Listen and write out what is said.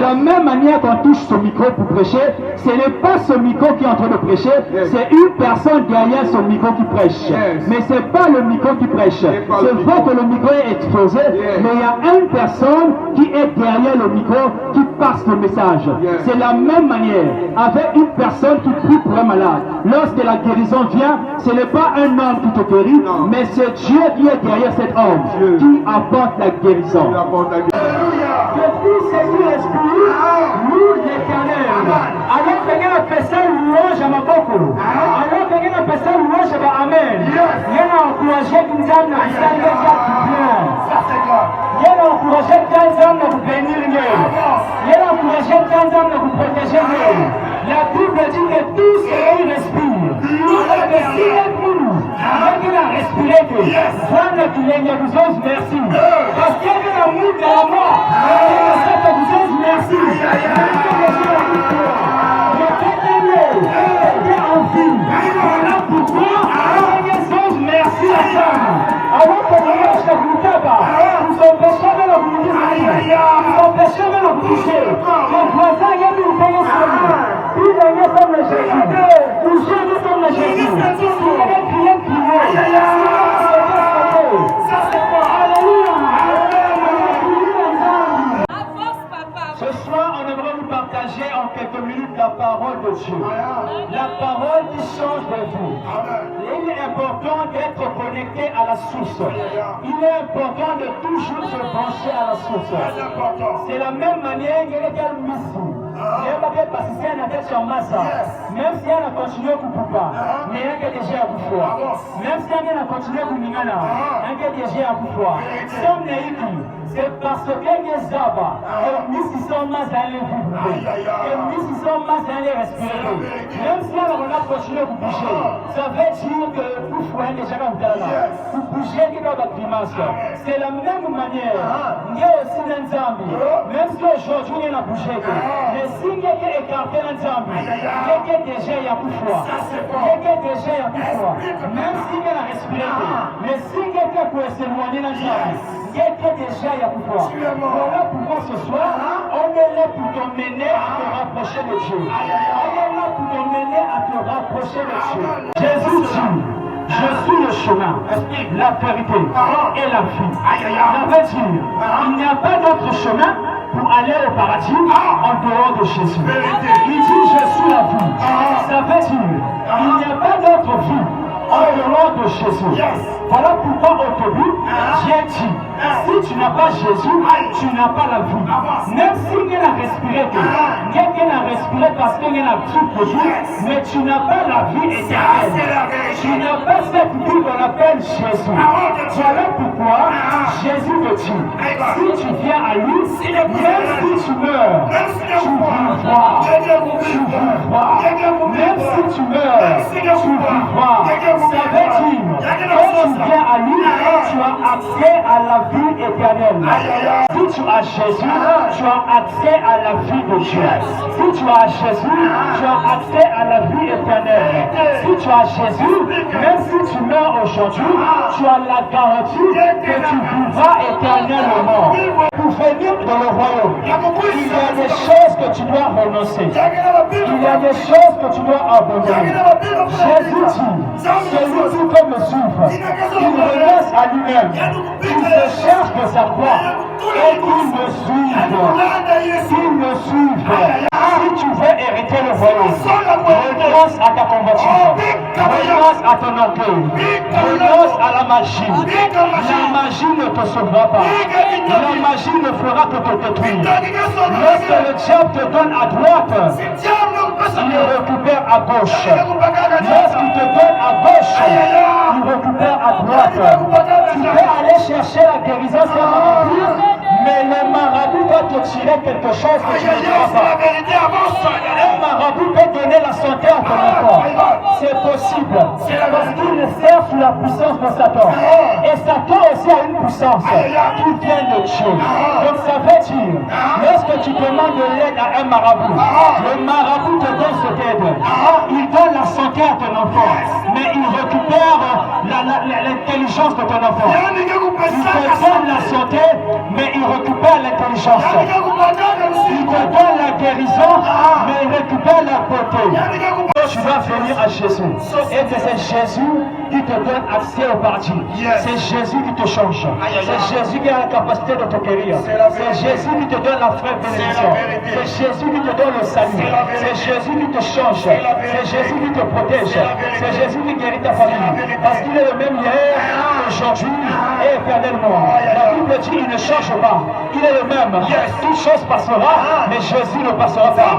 la même manière qu'on touche ce micro pour prêcher, ce n'est pas ce micro qui est en train de prêcher, c'est une personne derrière ce micro qui prêche. Mais ce n'est pas le micro qui prêche. C'est vrai que le micro est exposé, mais il y a une personne qui est derrière le micro qui passe le message. C'est la même manière avec une personne qui prie pour un malade. Lorsque la guérison vient, ce n'est pas un homme qui te guérit, mais c'est Dieu qui est derrière cet homme qui apporte la guérison. Que tout ce qui respire loue l'Éternel. Alors quelqu'un appelle ça louange à ma boko. Alors quelqu'un appelle ça louange à ma amen. Il y a encouragé qu'une dame n'a pas de bien. Il y a encouragé qu'un dame n'a pas bénir. Il y a encouragé qu'un dame n'a pas protéger. La Bible dit que tout ce qui respire, respire pour nous. Avec la respirer que voilà qu'il y a des choses, merci. Parce qu'il y a un amour de la mort. Merci. En vie. Voilà pourquoi merci à ça. Avant que nous ne nous pas, nous empêchons de nous bouger. Nous empêchons de nous bouger. Les voisins viennent nous payer sur nous. Ils viennent comme le Jésus. Nous sommes comme le Jésus. Nous allons prier. Ce soir, on aimerait vous partager en quelques minutes la parole de Dieu. La parole qui change de vous. Il est important d'être connecté à la source. Il est important de toujours se brancher à la source. C'est la même manière qu'il y a quelle mission. Même si elle a continué à couper, mais elle a déjà à couper. Même si elle a continué à couper, elle a déjà à couper. C'est parce que les Zaba, ils sont mal dans les vies, ils sont mal dans les respirer. Même si on a continué à bouger, ça veut dire que vous pouvez déjà vous bougez qui doit être grimace. C'est la même manière. Il y a aussi un Zambie, même si aujourd'hui il y a bougé. Mais si quelqu'un est écarté dans Zambie, quelqu'un déjà y a coup froid, quelqu'un déjà y a coup froid, même si il y a respiré, mais si quelqu'un peut s'éloigner dans Zambie, quelqu'un déjà y a coup froid. Voilà pourquoi ce soir, on est là pour t'emmener à te rapprocher de Dieu. On est là pour t'emmener à te rapprocher de Dieu. Jésus dit, je suis le chemin, la vérité et la vie. Ça veut dire, il n'y a pas d'autre chemin pour aller au paradis en dehors de Jésus. Il dit, je suis la vie. Ça veut dire, il n'y a pas d'autre vie en dehors de Jésus. Voilà pourquoi au début, j'ai dit, si tu n'as pas Jésus, tu n'as pas la vie. Même si il a respiré, quelqu'un a respiré parce qu'il y a la vie pour Dieu, mais tu n'as pas la vie éternelle. Tu n'as pas cette vie qu'on appelle Jésus. Voilà pourquoi Jésus te dit, si tu viens à lui, même si tu meurs, tu vivras. Tu vivras. Même si tu meurs, tu vivras. Ça veut dire, quand tu viens à lui, tu as accès à la vie éternelle. Si tu as Jésus, tu as accès à la vie de Dieu. Si tu as Jésus, tu as accès à la vie éternelle. Si tu as Jésus, même si tu meurs aujourd'hui, tu as la garantie que tu vivras éternellement. Pour venir dans le royaume, il y a des choses que tu dois renoncer. Il y a des choses que tu dois abandonner. Jésus dit, celui qui peut me suivre, il renonce à lui-même, il se cherche de sa croix et qu'il me suive. Qu'il me suive. Si tu veux hériter le royaume, renonce à ta convoitise, renonce à ton orgueil, renonce à la magie. La magie ne te sauvera pas. La magie ne fera que te détruire. Lorsque le diable te donne à droite, il récupère à gauche. Lorsqu'il te donne à gauche, il récupère à droite. Tu peux aller chercher la guérison sur la marabout, mais le marabout va te tirer quelque chose que tu ne diras pas. Un marabout peut donner la santé à ton enfant. C'est possible. Parce qu'il sert sous la puissance de Satan. Et Satan aussi a une puissance qui vient de Dieu. Donc ça veut dire, lorsque tu demandes de l'aide à un marabout, le marabout te donne cette aide. Il donne la santé à ton enfant, mais il récupère l'intelligence de ton enfant. Il te donne la santé, mais il récupère l'intelligence. Il te donne guérison, mais il récupère la beauté. Tu dois venir à Jésus. Et c'est Jésus qui te donne accès au paradis. C'est Jésus qui te change. C'est Jésus qui a la capacité de te guérir. C'est Jésus qui te donne la vraie bénédiction. C'est Jésus qui te donne le salut. C'est Jésus qui te change. C'est Jésus qui te protège. C'est Jésus qui guérit ta famille. Parce qu'il est le même hier, aujourd'hui et éternellement. La Bible dit il ne change pas. Il est le même. Toute chose passera, mais Jésus ne passera pas.